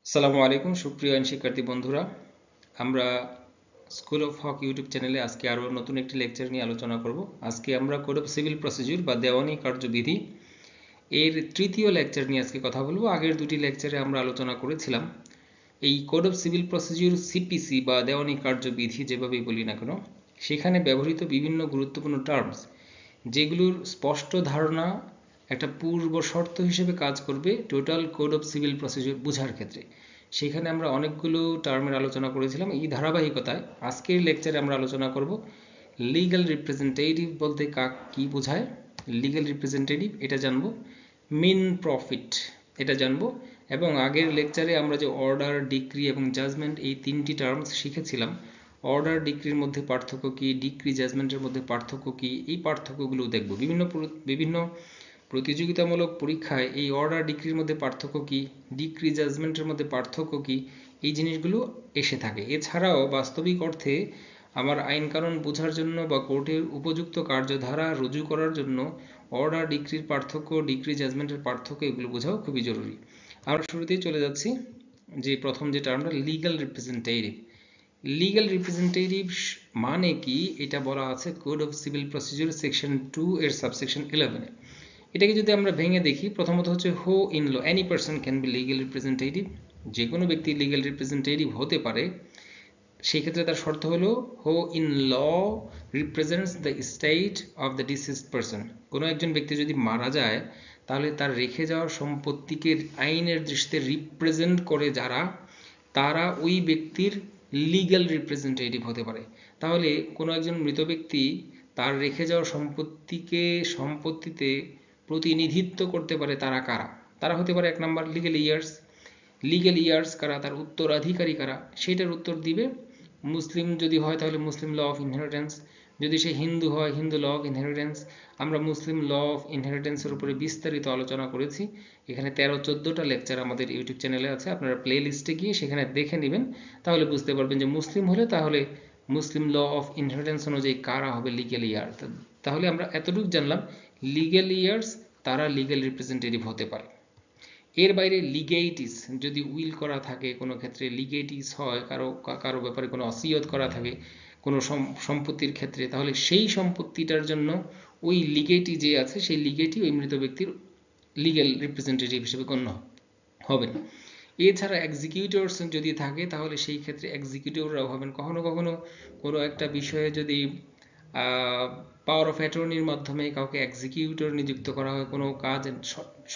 আসসালামু আলাইকুম সুপ্রিয় আইন শিক্ষার্থী বন্ধুরা, আমরা স্কুল অফ হক ইউটিউব চ্যানেলে আজকে আরও নতুন একটি লেকচার নিয়ে আলোচনা করব। আজকে আমরা কোড অফ সিভিল প্রসিডিউর বা দেওয়ানি কার্যবিধি এর তৃতীয় লেকচার নিয়ে আজকে কথা বলবো। আগের দুটি লেকচারে আমরা আলোচনা করেছিলাম এই code of civil procedure CPC বা দেওয়ানি কার্যবিধি যেভাবেই বলি না কেন, সেখানে ব্যবহৃত বিভিন্ন গুরুত্বপূর্ণ টার্মস যেগুলোর স্পষ্ট ধারণা একটা পূর্ব শর্ত হিসেবে কাজ করবে total code of civil procedure বোঝার ক্ষেত্রে। সেখানে আমরা অনেকগুলো টার্মের আলোচনা করেছিলাম। এই ধারাবাহিকতায় আজকের লেকচারে আমরা আলোচনা করব লিগ্যাল রিপ্রেজেন্টেটিভ বলতে কি বোঝায়, লিগ্যাল রিপ্রেজেন্টেটিভ এটা জানবো, মিন প্রফিট এটা জানবো, এবং আগের লেকচারে আমরা যে অর্ডার, ডিক্রি এবং জাজমেন্ট এই তিনটি টার্মস শিখেছিলাম। অর্ডার ডিক্রির মধ্যে পার্থক্য কি, ডিক্রি জাজমেন্টের মধ্যে পার্থক্য কি, এই পার্থক্যগুলো দেখব। বিভিন্ন প্রতিযোগিতামূলক পরীক্ষায় এই অর্ডার ডিক্রির মধ্যে পার্থক্য কি, ডিক্রি জাজমেন্টের মধ্যে পার্থক্য কি, এই জিনিসগুলো এসে থাকে। এছাড়াও বাস্তবিক অর্থে আমার আইন কানুন বোঝার জন্য বা কোর্টের উপযুক্ত কার্যধারা রুজু করার জন্য অর্ডার ডিক্রির পার্থক্য, ডিক্রি জাজমেন্টের পার্থক্য এগুলো বোঝাও খুবই জরুরি। আমরা শুরুতেই চলে যাচ্ছি যে প্রথম যে টার্মটা লিগ্যাল রিপ্রেজেন্টেটিভ। লিগ্যাল রিপ্রেজেন্টেটিভ মানে কি এটা বলা আছে code of civil procedure section 2 এর সাবসেকশন 11-এ। এটাকে যদি আমরা ভেঙে দেখি, প্রথমত হচ্ছে who in law any person can be legal representative. যে কোনো ব্যক্তি লিগ্যাল রিপ্রেজেন্টেটিভ হতে পারে। সেই ক্ষেত্রে তার শর্ত হলো who in law represents the state of the deceased person. কোনো একজন ব্যক্তি যদি মারা যায় তাহলে তার রেখে যাওয়া সম্পত্তিকে আইনের দৃষ্টিতে রিপ্রেজেন্ট করে যারা, তারা ওই ব্যক্তির লিগ্যাল রিপ্রেজেন্টেটিভ হতে পারে। তাহলে কোনো একজন মৃত ব্যক্তি তার রেখে যাওয়া সম্পত্তিতে প্রতিনিধিত্ব করতে পারে তারা কারা? তারা হতে পারে এক নম্বর লিগ্যাল ইয়ার্স। লিগ্যাল ইয়ার্স কারা, তার উত্তরাধিকারী কারা, সেটার উত্তর দিবে মুসলিম যদি হয় তাহলে মুসলিম ল অফ ইনহেরিটেন্স, যদি সে হিন্দু হয় হিন্দু ল অফ ইনহেরিটেন্স। আমরা মুসলিম ল অফ ইনহেরিটেন্সের উপরে বিস্তারিত আলোচনা করেছি। এখানে 13-14টা লেকচার আমাদের ইউটিউব চ্যানেলে আছে, আপনারা প্লে লিস্টে গিয়ে সেখানে দেখে নেবেন, তাহলে বুঝতে পারবেন যে মুসলিম হলে তাহলে মুসলিম ল অফ ইনহেরিটেন্স অনুযায়ী কারা হবে লিগ্যাল ইয়ার। তাহলে আমরা এতটুকু জানলাম লিগ্যাল ইয়ার্স তারা লিগ্যাল রিপ্রেজেন্টেটিভ হতে পারে। এর বাইরে লিগেইটিস, যদি উইল করা থাকে কোনো ক্ষেত্রে, লিগেইটিস হয় কারো ব্যাপারে কোনো ওসিয়ত করা থাকে কোনো সম্পত্তির ক্ষেত্রে, তাহলে সেই সম্পত্তিটার জন্য ওই লিগেইটি যে আছে সেই লিগেইটি ওই মৃত ব্যক্তির লিগ্যাল রিপ্রেজেন্টেটিভ হিসেবে গণ্য হবেন। এছাড়া এক্সিকিউটরস যদি থাকে তাহলে সেই ক্ষেত্রে এক্সিকিউটররাও হবেন। কখনো কখনো কোনো একটা বিষয়ে যদি পাওয়ার অফ অ্যাটর্নির মাধ্যমে কাউকে এক্সিকিউটর নিযুক্ত করা হয়, কোনো কাজ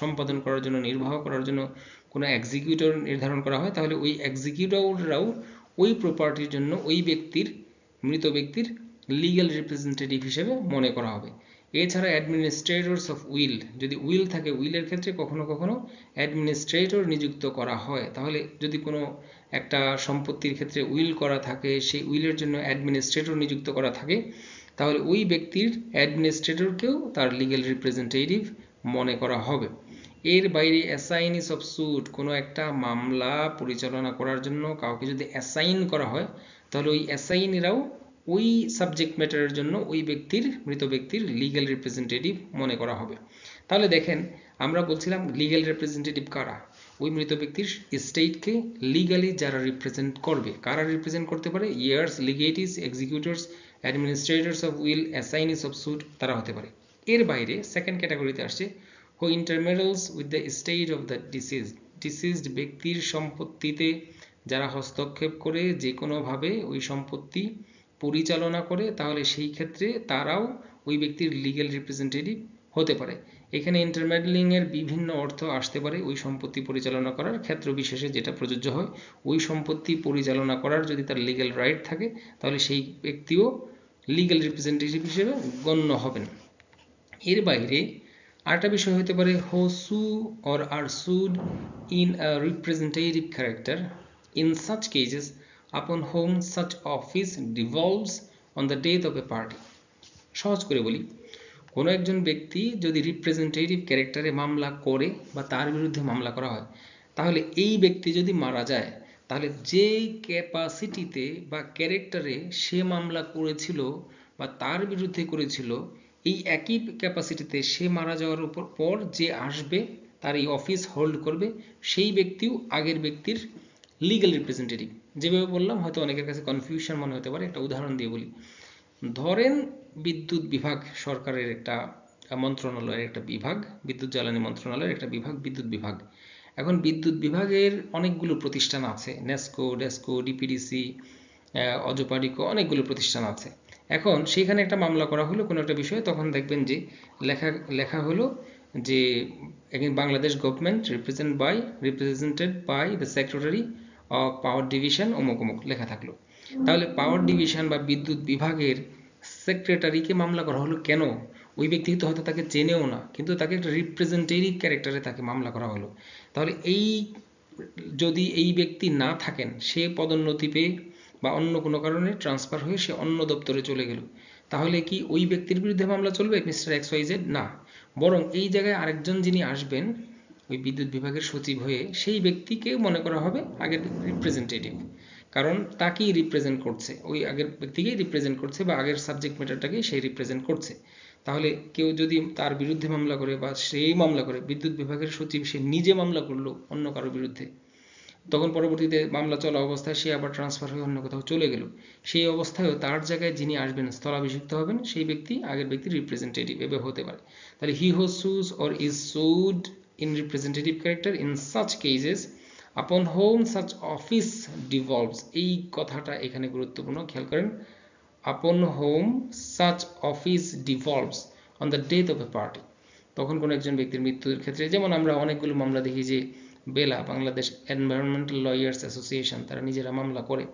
সম্পাদন করার জন্য, নির্বাহ করার জন্য কোনো এক্সিকিউটর নির্ধারণ করা হয়, তাহলে ওই এক্সিকিউটররাও ওই প্রপার্টির জন্য ওই মৃত ব্যক্তির লিগ্যাল রিপ্রেজেন্টেটিভ হিসেবে মনে করা হবে। এছাড়া অ্যাডমিনিস্ট্রেটরস অফ উইল, যদি উইল থাকে, উইলের ক্ষেত্রে কখনো কখনো অ্যাডমিনিস্ট্রেটর নিযুক্ত করা হয়। তাহলে যদি কোনো একটা সম্পত্তির ক্ষেত্রে উইল করা থাকে, সেই উইলের জন্য অ্যাডমিনিস্ট্রেটর নিযুক্ত করা থাকে, তাহলে ওই ব্যক্তির অ্যাডমিনিস্ট্রেটরকেও তার লিগ্যাল রিপ্রেজেন্টেটিভ মনে করা হবে। এর বাইরে অ্যাসাইনিস অফ স্যুট, কোনো একটা মামলা পরিচালনা করার জন্য কাউকে যদি অ্যাসাইন করা হয় তাহলে ওই অ্যাসাইনিরাও ওই সাবজেক্ট ম্যাটারের জন্য ওই মৃত ব্যক্তির লিগ্যাল রিপ্রেজেন্টেটিভ মনে করা হবে। তাহলে দেখেন, আমরা বলছিলাম লিগ্যাল রিপ্রেজেন্টেটিভ কারা, ওই মৃত ব্যক্তির স্টেটকে লিগ্যালি যারা রিপ্রেজেন্ট করবে। কারা রিপ্রেজেন্ট করতে পারে? Heirs, legatees, executors, administrators of will, assignees of suit, তারা হতে পারে। এর বাইরে সেকেন্ড ক্যাটাগরিতে আসছে who intermeddles with the state of the deceased ব্যক্তির সম্পত্তিতে যারা হস্তক্ষেপ করে যে কোনোভাবে ওই সম্পত্তি পরিচালনা করে, তাহলে সেই ক্ষেত্রে তারাও ওই ব্যক্তির লিগ্যাল রিপ্রেজেন্টেটিভ হতে পারে। এখানে ইন্টারমেডলিং এর বিভিন্ন অর্থ আসতে পারে। ওই সম্পত্তি পরিচালনা করার ক্ষেত্র বিশেষে যেটা প্রযোজ্য হয়, ওই সম্পত্তি পরিচালনা করার যদি তার লিগ্যাল রাইট থাকে তাহলে সেই ব্যক্তিও লিগ্যাল রিপ্রেজেন্টেটিভ হিসেবে গণ্য হবেন। এর বাইরে আরেকটা বিষয় হতে পারে who sue or are sued in a representative character in such cases upon whom such office devolves on the death of a party. সহজ করে বলি, কোনো একজন ব্যক্তি যদি রিপ্রেজেন্টেটিভ ক্যারেক্টারে মামলা করে বা তার বিরুদ্ধে মামলা করা হয়, তাহলে এই ব্যক্তি যদি মারা যায় তাহলে যে ক্যাপাসিটিতে বা ক্যারেক্টারে সে মামলা করেছিল বা তার বিরুদ্ধে করেছিল, এই একই ক্যাপাসিটিতে সে মারা যাওয়ার পর যে আসবে তার এই অফিস হোল্ড করবে সেই ব্যক্তিও আগের ব্যক্তির লিগ্যাল রিপ্রেজেন্টেটিভ। যেভাবে বললাম হয়তো অনেকের কাছে কনফিউশন মনে হতে পারে, একটা উদাহরণ দিয়ে বলি। ধরেন বিদ্যুৎ বিভাগ সরকারের একটা মন্ত্রণালয়ের একটা বিভাগ, বিদ্যুৎ জ্বালানি মন্ত্রণালয়ের একটা বিভাগ বিদ্যুৎ বিভাগ। এখন বিদ্যুৎ বিভাগের অনেকগুলো প্রতিষ্ঠান আছে, নেস্কো, ডেস্কো, ডিপিডিসি, অজপারিকো, অনেকগুলো প্রতিষ্ঠান আছে। এখন সেখানে একটা মামলা করা হলো কোনো একটা বিষয়ে, তখন দেখবেন যে লেখা লেখা হলো যে Bangladesh government represented by the secretary of power division অমুক অমুক লেখা থাকলো। তাহলে পাওয়ার ডিভিশন বা বিদ্যুৎ বিভাগের সেক্রেটারিকে মামলা করা হলো কেন? ওই ব্যক্তি তো হয়তো তাকে চেনেও না, কিন্তু তাকে একটা রিপ্রেজেন্টেটিভ ক্যারেক্টারে তাকে মামলা করা হলো। তাহলে যদি এই ব্যক্তি না থাকেন, সে পদোন্নতি পেয়ে বা অন্য কোনো কারণে ট্রান্সফার হয়ে সে অন্য দপ্তরে চলে গেল, তাহলে কি ওই ব্যক্তির বিরুদ্ধে মামলা চলবে মিস্টার XYZ? না, বরং এই জায়গায় আরেকজন যিনি আসবেন ওই বিদ্যুৎ বিভাগের সচিব হয়ে, সেই ব্যক্তিকে মনে করা হবে আগের রিপ্রেজেন্টেটিভ, কারণ তাকেই রিপ্রেজেন্ট করছে, ওই আগের ব্যক্তিকেই রিপ্রেজেন্ট করছে বা আগের সাবজেক্ট ম্যাটারটাকেই সেই রিপ্রেজেন্ট করছে। তাহলে কেউ যদি তার বিরুদ্ধে মামলা করে বা সেই মামলা করে, বিদ্যুৎ বিভাগের সচিব সে নিজে মামলা করলো অন্য কারোর বিরুদ্ধে, তখন পরবর্তীতে মামলা চলা অবস্থায় সে আবার ট্রান্সফার হয়ে অন্য কোথাও চলে গেল, সেই অবস্থায়ও তার জায়গায় যিনি আসবেন, স্থলাভিষিক্ত হবেন, সেই ব্যক্তি আগের ব্যক্তির রিপ্রেজেন্টেটিভ এভাবে হতে পারে। তাহলে he who sues or is sued in representative character in such cases upon whom such office devolves. এই কথাটা এখানে গুরুত্বপূর্ণ, খেয়াল করেন। Upon whom such office devolves on the death of a party. তখন কোনো একজন ব্যক্তির মৃত্যুর ক্ষেত্রে, যেমন আমরা অনেকগুলো মামলা দেখি যে বেলা, বাংলাদেশ এনভায়রনমেন্টাল লয়ার্স অ্যাসোসিয়েশন, তারা নিজেরা মামলা করে।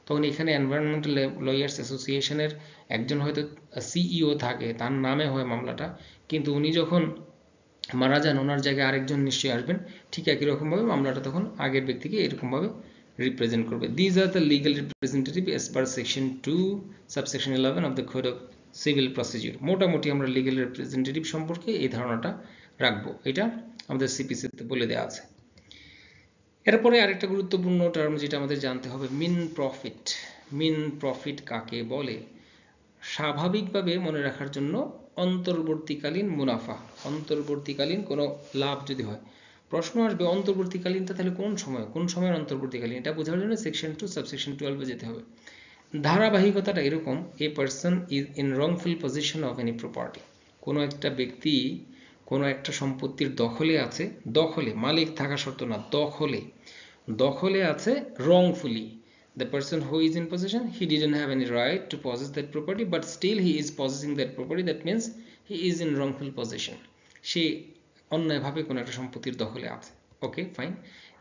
তখন এখানে এনভায়রনমেন্টাল লয়ার্স অ্যাসোসিয়েশনের একজন হয়তো সিইও থাকে, তার নামে হয় মামলাটা, কিন্তু উনি যখন মারা যান ওনার জায়গায় আরেকজন নিশ্চয়ই আসবেন, ঠিক একই রকমভাবে মামলাটা তখন আগের ব্যক্তিকে এরকমভাবে রিপ্রেজেন্ট করবে। These are the legal representative S per section 2 subsection 11 of the code of civil procedure. মোটামুটি আমরা লিগাল রিপ্রেজেন্টেটিভ সম্পর্কে এই ধারণাটা রাখবো, এটা আমাদের সিপিসিতে বলে দেওয়া আছে। এরপরে আরেকটা গুরুত্বপূর্ণ টার্ম যেটা আমাদের জানতে হবে, মিন প্রফিট। মিন প্রফিট কাকে বলে? স্বাভাবিকভাবে মনে রাখার জন্য অন্তর্বর্তীকালীন মুনাফা, অন্তর্বর্তীকালীন কোনো লাভ যদি হয়, প্রশ্ন আসবে অন্তর্বর্তীকালীনটা তাহলে কোন সময়, কোন সময়ের অন্তর্বর্তীকালীন, এটা বোঝার জন্য সেকশন 2 সাবসেকশন 12 যেতে হবে। ধারাবাহিকতাটা এরকম, a person is in wrongful position of any property. কোনো একটা ব্যক্তি কোনো একটা সম্পত্তির দখলে আছে, দখলে, মালিক থাকা সত্ত্বেও না, দখলে, দখলে আছে wrongfully. The person who is in possession, he didn't have any right to possess that property, but still he is possessing that property. That means he is in wrongful possession. সে অন্যায়ভাবে কোনো একটা সম্পত্তির দখলে আছে। ওকে, ফাইন।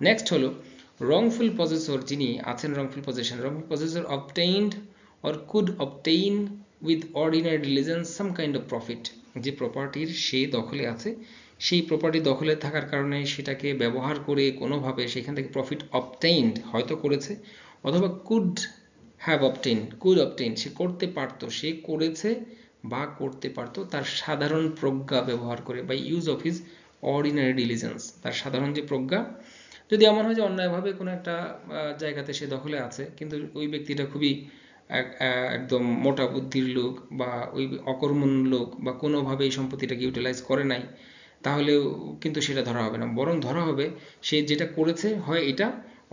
নেক্সট হলো wrongful possessor, যিনি আছেন wrongful possession, wrongful possessor obtained or could obtain with ordinary diligence some kind of profit। যে প্রপার্টির সে দখলে আছে, সেই প্রপার্টি দখলে থাকার কারণে সেটাকে ব্যবহার করে কোনোভাবে সেখান থেকে প্রফিট অবটেইনড হয়তো করেছে, অথবা could have obtain, could obtain সে করতে পারতো, সে করেছে বা করতে পারতো তার সাধারণ প্রজ্ঞা ব্যবহার করে, by use of his ordinary diligence, তার সাধারণ যে প্রজ্ঞা। যদি এমন হয় যে অন্যায়ভাবে কোনো একটা জায়গাতে সে দখলে আছে, কিন্তু ওই ব্যক্তিটা খুবই একদম মোটা বুদ্ধির লোক বা ওই অকর্মণ লোক বা কোনোভাবে এই সম্পত্তিটাকে ইউটিলাইজ করে নাই, তাহলেও কিন্তু সেটা ধরা হবে না, বরং ধরা হবে সে যেটা করেছে হয় এটা,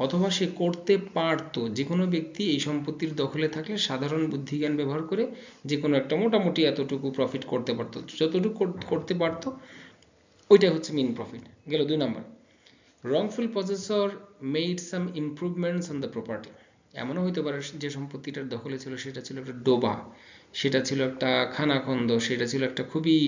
অথবা সে করতে পারতো। যে কোনো ব্যক্তি এই সম্পত্তির দখলে থাকলে সাধারণ বুদ্ধিজ্ঞান ব্যবহার করে যে কোনো একটা মোটামুটি এতটুকু প্রফিট করতে পারতো, যতটুকু করতে পারতো, ওইটা হচ্ছে মিন প্রফিট। গেল 2 নম্বর। wrongful possessor made some improvements on the property। এমনও হইতে পারে যে সম্পত্তিটার দখলে ছিল সেটা ছিল একটা ডোবা, সেটা ছিল একটা খানাখন্দ, সেটা ছিল একটা খুবই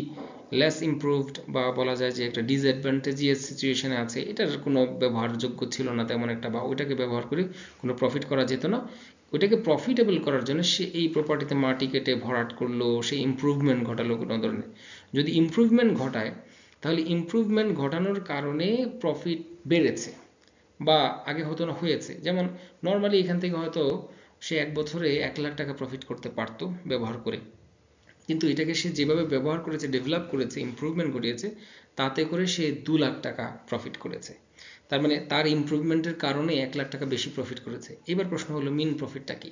লেস ইমপ্রুভড বা বলা যায় যে একটা ডিসঅ্যাডভান্টেজিয়াস সিচুয়েশনে আছে, এটার কোনো ব্যবহারযোগ্য ছিল না তেমন একটা, বা ওইটাকে ব্যবহার করে কোনো প্রফিট করা যেত না। ওইটাকে প্রফিটেবল করার জন্য সে এই প্রপার্টিতে মাটি কেটে ভরাট করলো, সে ইমপ্রুভমেন্ট ঘটালো কোনো ধরনের। যদি ইমপ্রুভমেন্ট ঘটায় তাহলে ইমপ্রুভমেন্ট ঘটানোর কারণে প্রফিট বেড়েছে বা আগে হতো না হয়েছে। যেমন নর্মালি এখান থেকে হয়তো সে 1 বছরে 1 লাখ টাকা প্রফিট করতে পারতো ব্যবহার করে, কিন্তু এটাকে সে যেভাবে ব্যবহার করেছে, ডেভেলপ করেছে, ইমপ্রুভমেন্ট ঘটিয়েছে, তাতে করে সে 2 লাখ টাকা প্রফিট করেছে। তার মানে তার ইমপ্রুভমেন্টের কারণে 1 লাখ টাকা বেশি প্রফিট করেছে। এবার প্রশ্ন হলো মিন প্রফিটটা কি?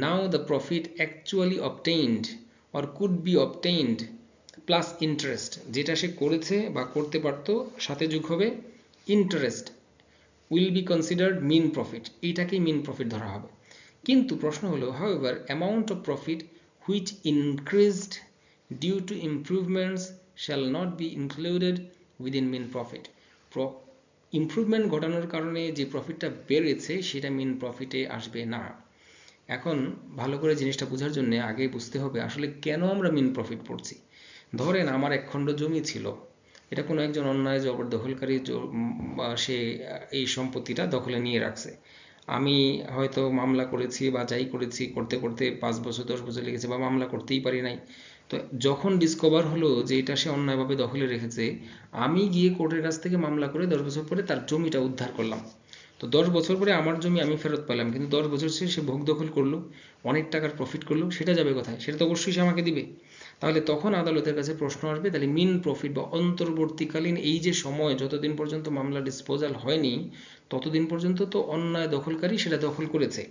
Now the profit actually obtained or could be obtained plus interest, যেটা সে করেছে বা করতে পারতো সাথে যোগ হবে interest, will be considered mean profit, এইটাকেই মিন প্রফিট ধরা হবে। কিন্তু প্রশ্ন হলো however amount of profit which increased due to improvements shall not be included within mean profit. Improvement ঘটানোর কারণে যে প্রফিটটা বেড়েছে সেটা মিন প্রফিটে আসবে না। এখন ভালো করে জিনিসটা বোঝার জন্য আগে বুঝতে হবে আসলে কেন আমরা মিন প্রফিট পড়ছি। ধরেন আমার এক খণ্ড জমি ছিল, এটা কোনো একজন অন্যায় জবরদখলকারী সে এই সম্পত্তিটা দখলে নিয়ে রাখছে। আমি হয়তো মামলা করেছি বা যাই করেছি, করতে করতে 5 বছর 10 বছর লেগেছে বা মামলা করতেই পারি নাই। তো যখন ডিসকভার হলো যে এটা সে অন্যায়ভাবে দখলে রেখেছে, আমি গিয়ে কোর্টের কাছ থেকে মামলা করে 10 বছর পরে তার জমিটা উদ্ধার করলাম। তো 10 বছর পরে আমার জমি আমি ফেরত পেলাম, কিন্তু 10 বছর সে ভোগ দখল করলো, অনেক টাকার প্রফিট করলো, সেটা যাবে কোথায়? সেটা তো অবশ্যই সে আমাকে দিবে। তাহলে তখন আদালতের কাছে প্রশ্ন আসবে, তাহলে মিন প্রফিট বা অন্তর্বর্তীকালীন এই যে সময় যতদিন পর্যন্ত মামলা ডিসপোজাল হয়নি ততদিন পর্যন্ত তো অন্যায় দখলকারী সেটা দখল করেছে,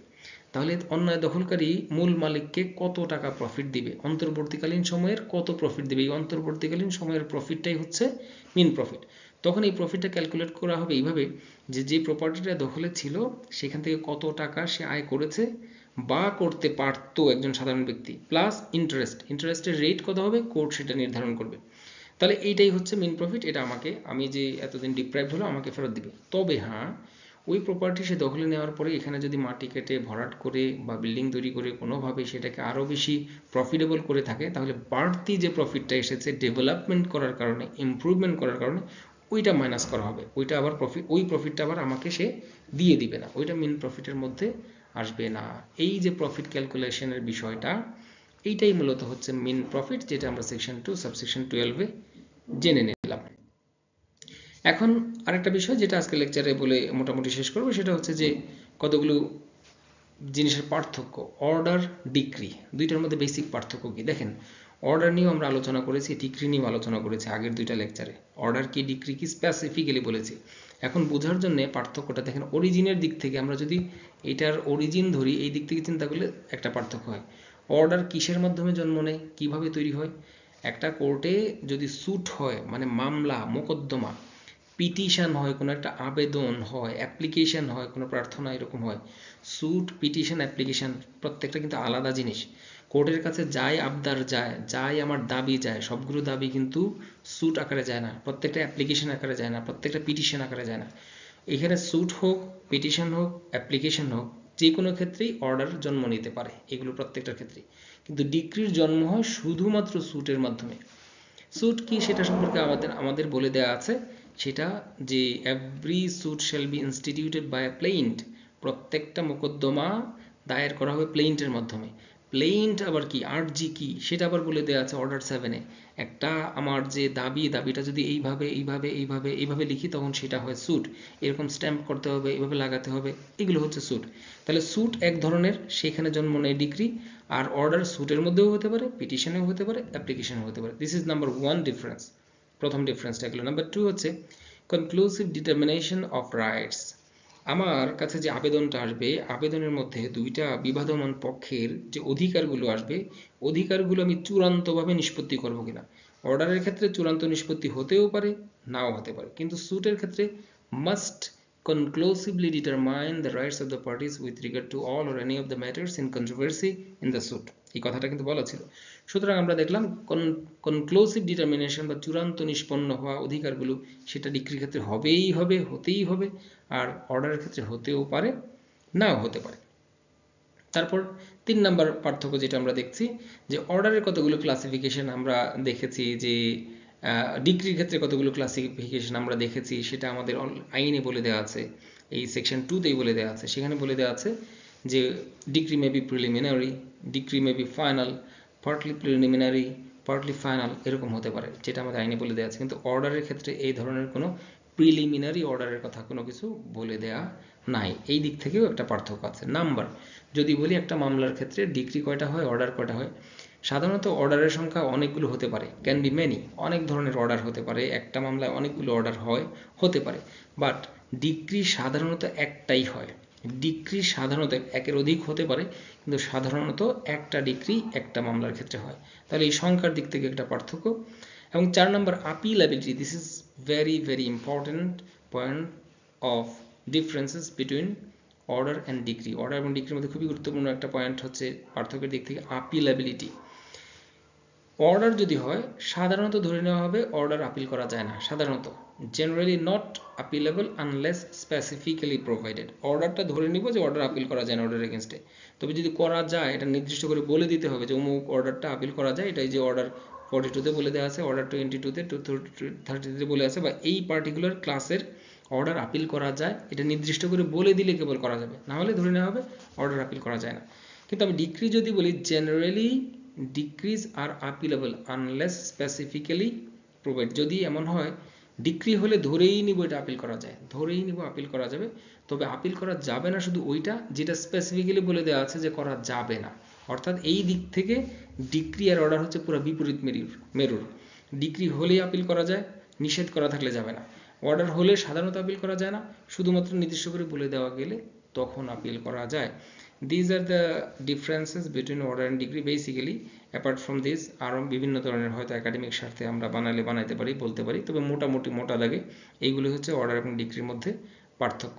তাহলে অন্যায় দখলকারী মূল মালিককে কত টাকা প্রফিট দিবে, অন্তর্বর্তীকালীন সময়ের কত প্রফিট দিবে, এই অন্তর্বর্তীকালীন সময়ের প্রফিটটাই হচ্ছে মিন প্রফিট। তখন এই প্রফিটটা ক্যালকুলেট করা হবে এইভাবে যে যে প্রপার্টিটা দখলে ছিল সেখান থেকে কত টাকা সে আয় করেছে বা করতে পারতো একজন সাধারণ ব্যক্তি, প্লাস ইন্টারেস্ট, ইন্টারেস্টের রেট কত হবে কোর্ট সেটা নির্ধারণ করবে। তাহলে এইটাই হচ্ছে মিন প্রফিট, এটা আমাকে, আমি যে এতদিন ডিপ্রাইভড হলো আমাকে ফেরত দিবে। তবে হ্যাঁ, ওই প্রপার্টি সে দখলে নেওয়ার পরে এখানে যদি মাটি কেটে ভরাট করে বা বিল্ডিং তৈরি করে কোনোভাবে সেটাকে আরও বেশি প্রফিটেবল করে থাকে, তাহলে বাড়তি যে প্রফিটটা এসেছে ডেভেলপমেন্ট করার কারণে, ইমপ্রুভমেন্ট করার কারণে, ওইটা মাইনাস করা হবে। ওইটা আবার প্রফিট, ওই প্রফিটটা আবার আমাকে সে দিয়ে দিবে না, ওইটা মিন প্রফিটের মধ্যে আসবে না। এই যে প্রফিট ক্যালকুলেশনের বিষয়টা, এইটাই মূলত হচ্ছে মিন প্রফিট, যেটা আমরা সেকশন 2 সাবসেকশন 12-এ জেনে নিলাম। এখন আরেকটা বিষয় যেটা আজকে লেকচারে বলে মোটামুটি শেষ করবো, সেটা হচ্ছে যে কতগুলো জিনিসের পার্থক্য। অর্ডার, ডিক্রি, দুইটার মধ্যে বেসিক পার্থক্য কি দেখেন। অর্ডার নিয়েও আমরা আলোচনা করেছি, ডিক্রি নিয়েও আলোচনা করেছি আগের দুইটা লেকচারে। অর্ডার কি ডিক্রি কি স্পেসিফিক্যালি বলেছি। এখন বোঝার জন্য পার্থক্যটা দেখেন, অরিজিনের দিক থেকে আমরা যদি এটার অরিজিন ধরি, এই দিক থেকে চিন্তা করলে একটা পার্থক্য হয়। অর্ডার কিসের মাধ্যমে জন্ম নেয়, কিভাবে তৈরি হয়? একটা কোর্টে যদি স্যুট হয়, মানে মামলা মোকদ্দমা, পিটিশন হয়, কোনো একটা আবেদন হয়, অ্যাপ্লিকেশন হয়, কোনো প্রার্থনা এরকম হয়। স্যুট, পিটিশন, অ্যাপ্লিকেশন প্রত্যেকটা কিন্তু আলাদা জিনিস। কোর্টের কাছে যাই আবদার যায়, যাই আমার দাবি যায়, সবগুলো দাবি কিন্তু স্যুট আকারে যায় না, প্রত্যেকটা অ্যাপ্লিকেশন আকারে যায় না, প্রত্যেকটা পিটিশন আকারে যায় না। এখানে স্যুট হোক, পিটিশন হোক, অ্যাপ্লিকেশন হোক, যে কোনো ক্ষেত্রেই অর্ডার জন্ম নিতে পারে, এগুলো প্রত্যেকটার ক্ষেত্রেই। কিন্তু ডিক্রির জন্ম হয় শুধুমাত্র স্যুটের মাধ্যমে। স্যুট কি সেটা সম্পর্কে আমাদের বলে দেওয়া আছে, সেটা যে every suit shall be instituted by a plaint, প্রত্যেকটা মোকদ্দমা দায়ের করা হবে প্লেইন্টের মাধ্যমে। প্লেইন্ট আবার কি, আরজি কি, সেটা আবার বলে দেওয়া আছে অর্ডার 7-এ। একটা আমার যে দাবিটা যদি এইভাবে এইভাবে এইভাবে এইভাবে লিখি তখন সেটা হয় স্যুট, এরকম স্ট্যাম্প করতে হবে, এইভাবে লাগাতে হবে, এগুলো হচ্ছে স্যুট। তাহলে স্যুট এক ধরনের, সেখানে জন্ম নেয় ডিক্রি। আর অর্ডার স্যুটের মধ্যেও হতে পারে, পিটিশনেও হতে পারে, অ্যাপ্লিকেশনেও হতে পারে। দিস ইজ নাম্বার 1 ডিফারেন্স, প্রথম ডিফারেন্সটা এগুলো। নাম্বার 2 হচ্ছে কনক্লুসিভ ডিটারমিনেশন অফ রাইটস। আমার কাছে যে আবেদনটা আসবে, আবেদনের মধ্যে দুইটা বিবাদমান পক্ষের যে অধিকারগুলো আসবে, অধিকারগুলো আমি চূড়ান্তভাবে নিষ্পত্তি করবো কিনা। অর্ডারের ক্ষেত্রে চূড়ান্ত নিষ্পত্তি হতেও পারে, নাও হতে পারে, কিন্তু স্যুটের ক্ষেত্রে must conclusively determine the rights of the parties with regard to all or any of the matters in controversy in the suit, এই কথাটা কিন্তু বলা ছিল। সুতরাং আমরা দেখলাম কনক্লুসিভ ডিটারমিনেশন বা চূড়ান্ত নিষ্পন্ন হওয়া অধিকারগুলো, সেটা ডিক্রির ক্ষেত্রে হবেই হবে, হতেই হবে, আর অর্ডারের ক্ষেত্রে হতেও পারে, নাও হতে পারে। তারপর 3 নাম্বার পার্থক্য যেটা আমরা দেখছি, যে অর্ডারের কতগুলো ক্লাসিফিকেশন আমরা দেখেছি, যে ডিক্রির ক্ষেত্রে কতগুলো ক্লাসিফিকেশন আমরা দেখেছি, সেটা আমাদের আইনে বলে দেওয়া আছে, এই সেকশন 2-তেই বলে দেওয়া আছে। সেখানে বলে দেওয়া আছে যে decree may be preliminary, decree may be final, partly preliminary, partly final, এরকম হতে পারে, যেটা আমাদের আইনে বলে দেওয়া আছে। কিন্তু অর্ডারের ক্ষেত্রে এই ধরনের কোনো প্রিলিমিনারি অর্ডারের কথা কোনো কিছু বলে দেয়া নাই, এই দিক থেকেও একটা পার্থক্য আছে। নাম্বার যদি বলি, একটা মামলার ক্ষেত্রে ডিক্রি কয়টা হয়, অর্ডার কয়টা হয়? সাধারণত অর্ডারের সংখ্যা অনেকগুলো হতে পারে, ক্যান বি মেনি, অনেক ধরনের অর্ডার হতে পারে, একটা মামলায় অনেকগুলো অর্ডার হয়, হতে পারে। বাট ডিক্রি সাধারণত একটাই হয়। ডিক্রি সাধারণত একের অধিক হতে পারে, কিন্তু সাধারণত একটা ডিক্রি একটা মামলার ক্ষেত্রে হয়। তাহলে এই সংখ্যার দিক থেকে একটা পার্থক্য। এবং 4 নম্বর appealability, this is very very important point of differences between order and decree. Order এবং ডিক্রির মধ্যে খুবই গুরুত্বপূর্ণ একটা পয়েন্ট হচ্ছে পার্থক্যের দিক থেকে আপিলেবিলিটি। অর্ডার যদি হয় সাধারণত ধরে নেওয়া হবে অর্ডার আপিল করা যায় না, সাধারণত generally not appealable unless specifically provided. অর্ডারটা ধরে নিব যে অর্ডার আপিল করা যায় না অর্ডার এগেনস্টে, তবে যদি করা যায় এটা নির্দিষ্ট করে বলে দিতে হবে যে অমুক অর্ডারটা আপিল করা যায়, এটাই যে অর্ডার 42-তে বলে দেওয়া আছে, অর্ডার 22-তে 230-তে বলে আছে, বা এই পার্টিকুলার ক্লাসের অর্ডার আপিল করা যায় এটা নির্দিষ্ট করে বলে দিলে কেবল করা যাবে, না হলে ধরে নেওয়া হবে অর্ডার আপিল করা যায় না। কিন্তু আমি ডিক্রি যদি বলি জেনারেলি ডিক্রিজ আর আপিলেবল আনলেস স্পেসিফিক্যালি প্রোভাইড, যদি এমন হয় ডিক্রি হলে ধরেই নিব এটা আপিল করা যায়, ধরেই নিব আপিল করা যাবে, তবে আপিল করা যাবে না শুধু ওইটা যেটা স্পেসিফিক্যালি বলে দেওয়া আছে যে করা যাবে না। অর্থাৎ এই দিক থেকে ডিক্রি আর অর্ডার হচ্ছে পুরো বিপরীত মেরুর। ডিক্রি হলেই আপিল করা যায়, নিষেধ করা থাকলে যাবে না। অর্ডার হলে সাধারণত আপিল করা যায় না, শুধুমাত্র নির্দিষ্ট করে বলে দেওয়া গেলে তখন আপিল করা যায়। These are the differences between order and degree. Basically, apart from this, আরও বিভিন্ন ধরনের হয়তো একাডেমিক স্বার্থে আমরা বানাইতে পারি, বলতে পারি, তবে মোটামুটি মোটা দাগে এইগুলি হচ্ছে অর্ডার এবং ডিগ্রির মধ্যে পার্থক্য।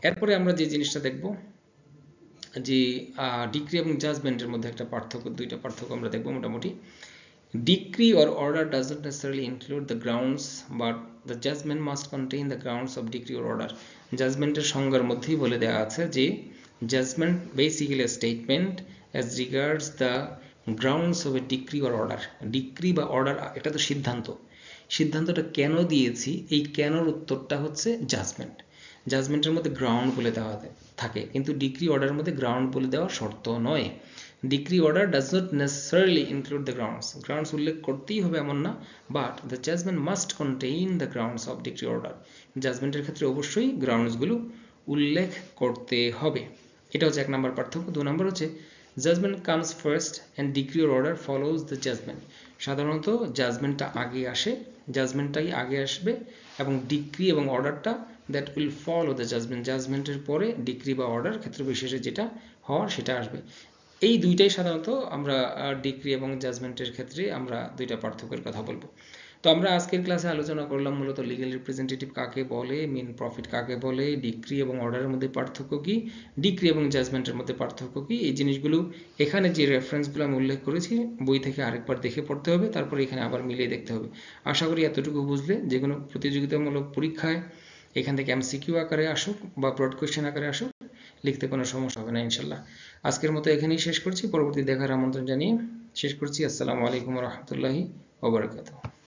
এরপরে আমরা যে জিনিসটা দেখব যে ডিগ্রি এবং জাজমেন্টের মধ্যে একটা পার্থক্য, দুইটা পার্থক্য আমরা দেখব মোটামুটি। Decree or order does not necessarily include the grounds, but the judgment must contain the grounds of decree or order. জাজমেন্টের সংজ্ঞার মধ্যেই বলে দেওয়া আছে যে judgment basically a statement as regards the grounds of a decree or order. decree বা order এটা তো সিদ্ধান্ত, সিদ্ধান্তটা কেন দিয়েছি এই কেনর উত্তরটা হচ্ছে জাজমেন্ট। জাজমেন্টের মধ্যে গ্রাউন্ড বলে দেওয়া থাকে, কিন্তু ডিক্রি অর্ডারের মধ্যে গ্রাউন্ড বলে দেওয়া শর্ত নয়। Decree order does not necessarily include the grounds উল্লেখ করতেই হবে এমন না, but the judgment must contain the grounds of decree order. জাজমেন্টের ক্ষেত্রে অবশ্যই গ্রাউন্ডসগুলো উল্লেখ করতে হবে। এটা হচ্ছে 1 নম্বর পার্থক্য। 2 নম্বর হচ্ছে judgement comes first and decree order follows the judgement. সাধারণত জাজমেন্টটা আগে আসে, জাজমেন্টটাই আগে আসবে, এবং ডিক্রি এবং অর্ডারটা that will follow the judgment, জাজমেন্টের পরে ডিক্রি বা অর্ডার ক্ষেত্র বিশেষে যেটা হওয়ার সেটা আসবে। এই দুইটাই সাধারণত আমরা ডিক্রি এবং জাজমেন্টের ক্ষেত্রে আমরা দুইটা পার্থক্যের কথা বলবো। তো আমরা আজকের ক্লাসে আলোচনা করলাম মূলত লিগ্যাল রিপ্রেজেন্টেটিভ কাকে বলে, মেন প্রফিট কাকে বলে, ডিক্রি এবং অর্ডারের মধ্যে পার্থক্য কি, ডিক্রি এবং জাজমেন্টের মধ্যে পার্থক্য কি। এই জিনিসগুলো এখানে যে রেফারেন্সগুলো আমি উল্লেখ করেছি বই থেকে আরেকবার দেখে পড়তে হবে, তারপরে এখানে আবার মিলিয়ে দেখতে হবে। আশা করি এতটুকু বুঝলে যে কোনো প্রতিযোগিতামূলক পরীক্ষায় এখান থেকে এমসিকিউ আকারে আসুক বা ব্রড কোয়েশ্চেন আকারে আসুক, লিখতে কোনো সমস্যা হবে না ইনশাল্লাহ। আজকের মতো এখানেই শেষ করছি, পরবর্তী দেখার আমন্ত্রণ জানিয়ে শেষ করছি। আসসালামু আলাইকুম ওয়া রাহমাতুল্লাহি ওয়া বারাকাতুহু।